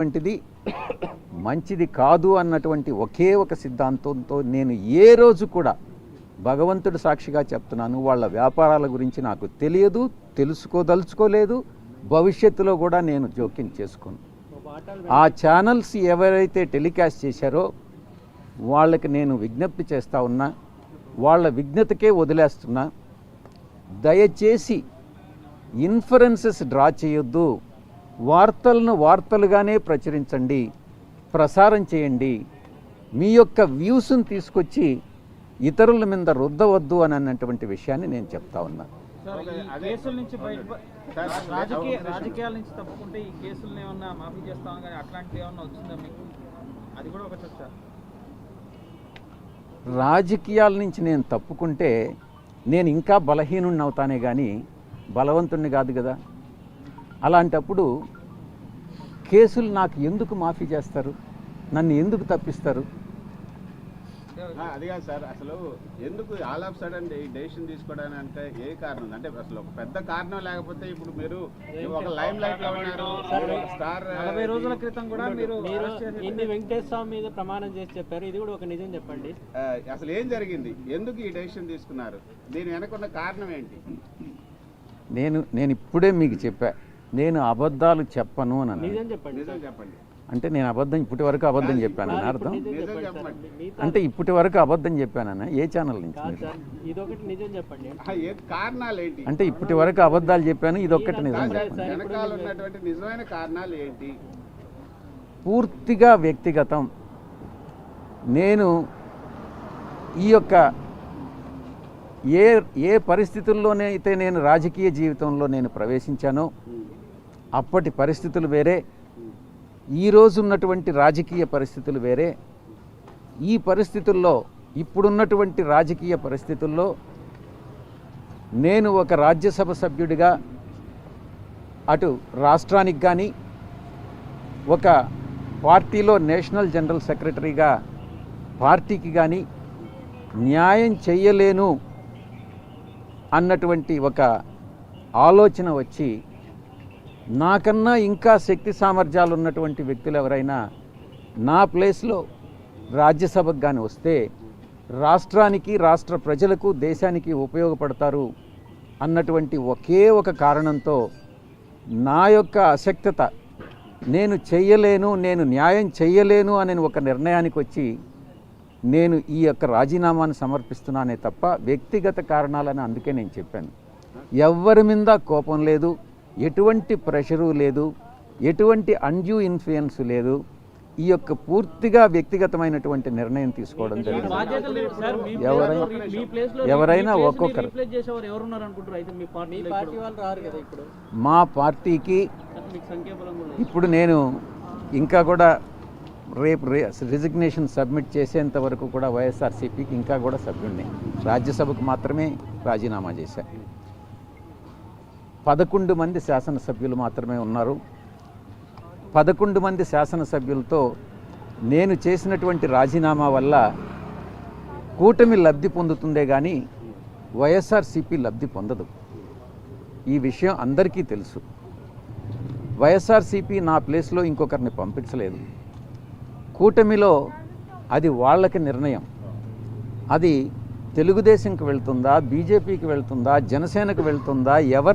వంటిది మంచిది కాదు అన్నటువంటి ఒకే ఒక సిద్ధాంతంతో నేను ఏ రోజు కూడా భగవంతుడి సాక్షిగా చెప్తున్నాను, వాళ్ళ వ్యాపారాల గురించి నాకు తెలియదు, తెలుసుకోదలుచుకోలేదు, భవిష్యత్తులో కూడా నేను జోక్యం చేసుకోను. ఆ ఛానల్స్ ఎవరైతే టెలికాస్ట్ చేశారో వాళ్ళకి నేను విజ్ఞప్తి చేస్తూ ఉన్నా, వాళ్ళ విజ్ఞతకే వదిలేస్తున్నా. దయచేసి ఇన్ఫరెన్సెస్ డ్రా చేయొద్దు, వార్తలను వార్తలుగానే ప్రచురించండి, ప్రసారం చేయండి. మీ యొక్క వ్యూస్ని తీసుకొచ్చి ఇతరుల మీద రుద్దవద్దు అని అన్నటువంటి విషయాన్ని నేను చెప్తా ఉన్నా. రాజకీయాల నుంచి తప్పుకుంటే ఈ కేసులను ఏమన్నా మాఫీ చేస్తామని కానీ అట్లాంటివి ఏమన్నా వచ్చిందా మీకు? అది కూడా ఒక చర్చ. రాజకీయాల నుంచి నేను తప్పుకుంటే నేను ఇంకా బలహీనుడిని అవుతానే కానీ బలవంతుణ్ణి కాదు కదా. అలాంటప్పుడు కేసులు నాకు ఎందుకు మాఫీ చేస్తారు, నన్ను ఎందుకు తప్పిస్తారు? అది కాదు సార్, అసలు ఎందుకు ఆల్ ఆఫ్ సడన్ డెసిషన్ తీసుకోవడానికి అంటే ఏ కారణం? అంటే అసలు ఒక పెద్ద కారణం లేకపోతే ఇప్పుడు మీరు ఒక లైమ్ లైట్ లో ఉన్నారు. స్టార్ 40 రోజుల క్రితం కూడా మీరు వెంకటేశ్వర స్వామి మీద ప్రమాణం చేసి చెప్పారు, ఇది కూడా ఒక నిజం చెప్పండి. అసలు ఏం జరిగింది, ఎందుకు ఈ డెసిషన్ తీసుకున్నారు, దీని వెనకున్న కారణం ఏంటి? నేను ఇప్పుడే మీకు చెప్పా, నేను అబద్ధాలు చెప్పను అని. నిజం చెప్పండి. నిజం చెప్పండి. అంటే నేను ఇప్పటి వరకు అబద్ధం చెప్పానని అర్థం? నిజం చెప్పండి. అంటే ఇప్పటి వరకు అబద్ధం చెప్పానన్న ఏ ఛానల్ నుంచి? ఇదొకటి నిజం చెప్పండి. కారణాలు ఏంటి? అంటే ఇప్పటి వరకు అబద్ధాలు చెప్పాను, ఇదొక్కటి నిజం చెప్పండి. వెనకాల ఉన్నటువంటి నిజమైన కారణాలు ఏంటి? పూర్తిగా వ్యక్తిగతం. నేను ఈ యొక్క ఏ పరిస్థితుల్లోనే అయితే నేను రాజకీయ జీవితంలో నేను ప్రవేశించానో అప్పటి పరిస్థితులు వేరే, ఈరోజు ఉన్నటువంటి రాజకీయ పరిస్థితులు వేరే. ఈ పరిస్థితుల్లో, ఇప్పుడున్నటువంటి రాజకీయ పరిస్థితుల్లో నేను ఒక రాజ్యసభ సభ్యుడిగా అటు రాష్ట్రానికి కానీ, ఒక పార్టీలో నేషనల్ జనరల్ సెక్రటరీగా పార్టీకి కానీ న్యాయం చెయ్యలేను అన్నటువంటి ఒక ఆలోచన వచ్చి నాకన్నా ఇంకా శక్తి సామర్థ్యాలు ఉన్నటువంటి వ్యక్తులు ఎవరైనా నా ప్లేస్లో రాజ్యసభకు కానీ వస్తే రాష్ట్రానికి, రాష్ట్ర ప్రజలకు, దేశానికి ఉపయోగపడతారు అన్నటువంటి ఒకే ఒక కారణంతో నా యొక్క అశక్తత, నేను చెయ్యలేను, నేను న్యాయం చెయ్యలేను అనే ఒక నిర్ణయానికి వచ్చి నేను ఈ యొక్క రాజీనామాను సమర్పిస్తున్నానే తప్ప వ్యక్తిగత కారణాలని అందుకే నేను చెప్పాను. ఎవరి మీద కోపం లేదు, ఎటువంటి ప్రెషరు లేదు, ఎటువంటి అన్డ్యూ ఇన్ఫ్లుయెన్స్ లేదు. ఈ యొక్క పూర్తిగా వ్యక్తిగతమైనటువంటి నిర్ణయం తీసుకోవడం జరిగింది. ఎవరైనా ఒక్కొక్కరు మా పార్టీకి ఇప్పుడు నేను ఇంకా కూడా రేపు రిజిగ్నేషన్ సబ్మిట్ చేసేంత వరకు కూడా వైఎస్ఆర్సీపీకి ఇంకా కూడా సభ్యుడిని, రాజ్యసభకు మాత్రమే రాజీనామా చేశా. 11 మంది శాసనసభ్యులు మాత్రమే ఉన్నారు. 11 మంది శాసనసభ్యులతో నేను చేసినటువంటి రాజీనామా వల్ల కూటమి లబ్ధి పొందుతుందే కానీ వైఎస్ఆర్సీపీ లబ్ధి పొందదు. ఈ విషయం అందరికీ తెలుసు. వైఎస్ఆర్సీపీ నా ప్లేస్లో ఇంకొకరిని పంపించలేదు. కూటమిలో అది వాళ్ళకి నిర్ణయం. అది తెలుగుదేశంకి వెళ్తుందా, బీజేపీకి వెళ్తుందా, జనసేనకు వెళ్తుందా, ఎవరు